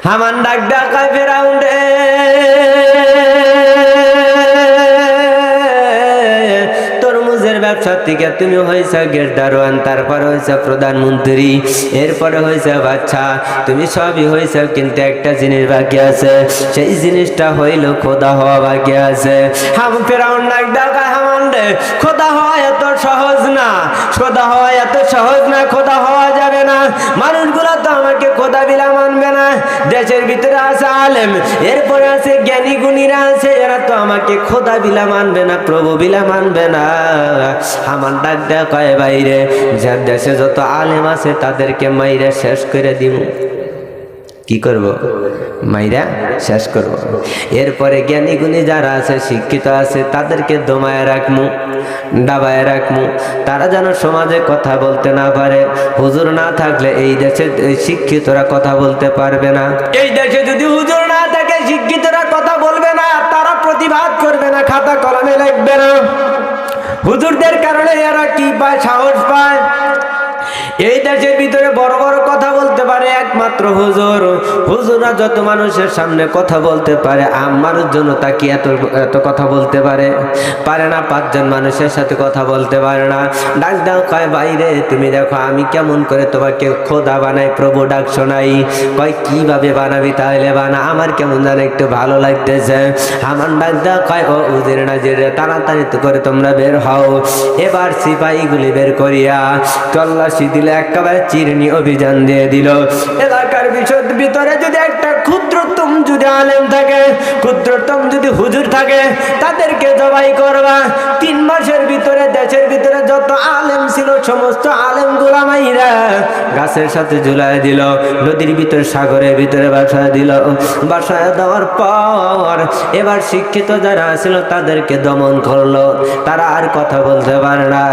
হামান ডাক ডাকায় ফেরাউন রে, তরমুজের ব্যবসার থেকে তুমি হয়েছে গেট দারোয়ান, তারপরে হয়েছে প্রধানমন্ত্রী, এরপরে হয়েছে বাচ্চা, তুমি সবই হয়েছে, কিন্তু একটা জিনিস বাকি আছে, সেই জিনিসটা হইল খোদা হওয়া বাকি আছে। ফেরাউন ডাক ডাকায় হামান রে, খোদা হওয়া এত সহজ না, খোদা হওয়া এত সহজ না, খোদা হওয়া যাবে না। মানুষগুলো তো আমাকে খোদা বিলা মানবে না। দেশের ভিতরে আছে আলেম, এরপরে আছে জ্ঞানী গুণীরা আছে, এরা তো আমাকে খোদা বিলা মানবে না, প্রভু বিলা মানবে না। আমার ডাক দেয়া কয় বাইরে, যার দেশে যত আলেম আছে তাদেরকে মাইরা শেষ করে দিব। কি করব? মাইরা শেষ করব। এরপরে জ্ঞানী গুণী যারা আছে, শিক্ষিত আছে, তাদেরকে দমায় রাখমু, ডাবায় রাখমু, তারা যেন সমাজে কথা বলতে না পারে। হুজুর না থাকলে এই দেশে শিক্ষিতরা কথা বলতে পারবে না। এই দেশে যদি হুজুর না থাকে, শিক্ষিতরা কথা বলবে না, তারা প্রতিবাদ করবে না, খাতা কলমে লিখবে না। হুজুরদের কারণে এরা কি পায়? সাহস পায়। এই দেশের ভিতরে বড় বড় কথা বলতে পারে একমাত্র হুজুর। হুজুররা যত মানুষের সামনে কথা বলতে পারে, আমার জন্য তা কি এত এত কথা বলতে পারে? পারে না। 5 জন মানুষের সাথে কথা বলতে পারে না। ডাক দাও কয় বাইরে, তুমি দেখো আমি কেমন করে তোমাকে খোদা বানাই, প্রভু ডাক শোনাই। কয় কিভাবে বানাবি? তাহলে বানা, আমার কেমন যেন একটু ভালো লাগতেছে। আমার ডাক দাও কয়, ও উজির নাজির, তাড়াতাড়ি তো করে তোমরা বের হও। এবার সিপাহীগুলি বের করিয়া তল্লাশি দিলে, একেবারে চিরনি অভিযান দিয়ে দিল। এলাকার ভিতরে যদি একটা ক্ষুদ্রতম যদি আলেম থাকে, ক্ষুদ্রতম যদি হুজুর থাকে, তাদেরকে জবাই করবা। 3 মাসের ভিতরে দেশের ভিতরে যত আলেম ছিল, সমস্ত আলেম গুলা মাইরা গাছের সাথে ঝুলাই দিল, নদীর ভিতরে সাগরের ভিতরে বাসায় দিল। বাসায় দেওয়ার পর এবার শিক্ষিত যারা ছিল তাদেরকে দমন করলো, তারা আর কথা বলতে পারে না।